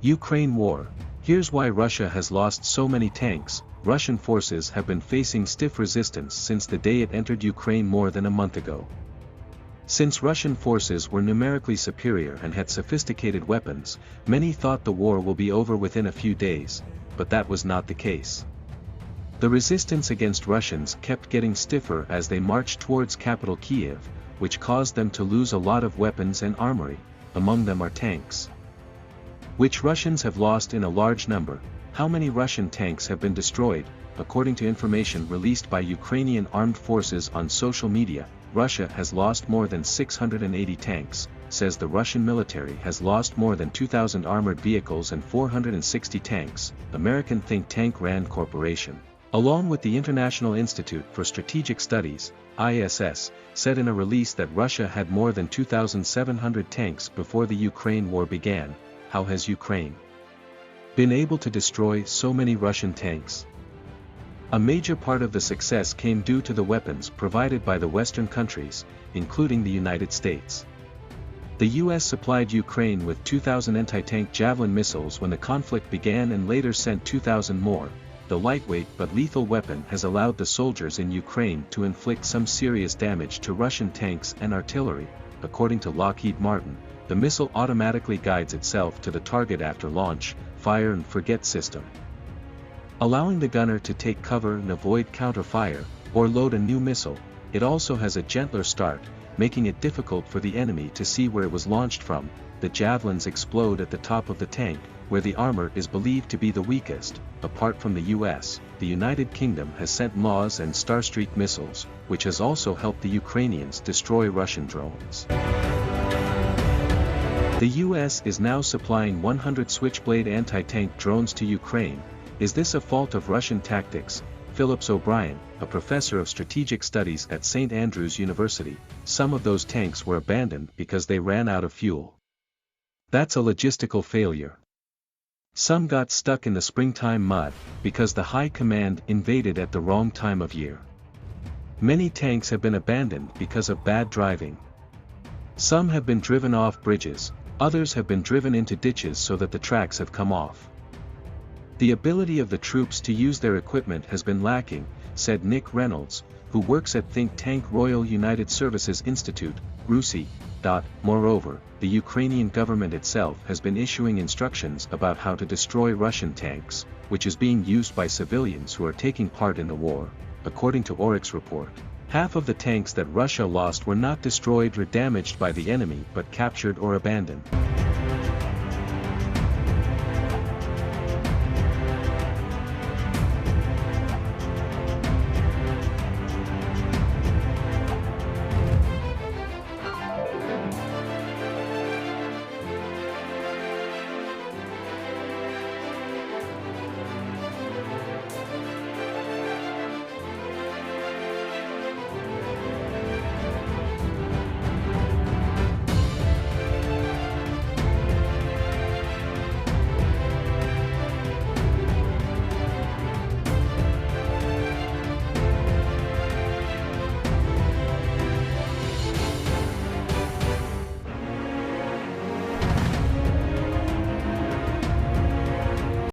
Ukraine War. Here's why Russia has lost so many tanks. Russian forces have been facing stiff resistance since the day it entered Ukraine more than a month ago. Since Russian forces were numerically superior and had sophisticated weapons, many thought the war will be over within a few days, but that was not the case. The resistance against Russians kept getting stiffer as they marched towards capital Kiev, which caused them to lose a lot of weapons and armory, among them are tanks, which Russians have lost in a large number. How many Russian tanks have been destroyed? According to information released by Ukrainian armed forces on social media, Russia has lost more than 680 tanks, says the Russian military has lost more than 2,000 armored vehicles and 460 tanks, American think tank RAND Corporation, along with the International Institute for Strategic Studies, ISS, said in a release that Russia had more than 2,700 tanks before the Ukraine war began. How has Ukraine been able to destroy so many Russian tanks? A major part of the success came due to the weapons provided by the Western countries, including the United States. The US supplied Ukraine with 2,000 anti-tank Javelin missiles when the conflict began and later sent 2,000 more. The lightweight but lethal weapon has allowed the soldiers in Ukraine to inflict some serious damage to Russian tanks and artillery. According to Lockheed Martin, the missile automatically guides itself to the target after launch, fire and forget system, allowing the gunner to take cover and avoid counter-fire, or load a new missile. It also has a gentler start, making it difficult for the enemy to see where it was launched from. The javelins explode at the top of the tank, where the armor is believed to be the weakest. Apart from the US, the United Kingdom has sent MAWS and Starstreak missiles, which has also helped the Ukrainians destroy Russian drones. The US is now supplying 100 Switchblade anti-tank drones to Ukraine. Is this a fault of Russian tactics? Phillips O'Brien, a professor of strategic studies at St. Andrews University, some of those tanks were abandoned because they ran out of fuel. That's a logistical failure. Some got stuck in the springtime mud, because the high command invaded at the wrong time of year. Many tanks have been abandoned because of bad driving. Some have been driven off bridges, others have been driven into ditches so that the tracks have come off. The ability of the troops to use their equipment has been lacking, said Nick Reynolds, who works at think tank Royal United Services Institute, RUSI. Moreover, the Ukrainian government itself has been issuing instructions about how to destroy Russian tanks, which is being used by civilians who are taking part in the war. According to Oryx report, half of the tanks that Russia lost were not destroyed or damaged by the enemy but captured or abandoned.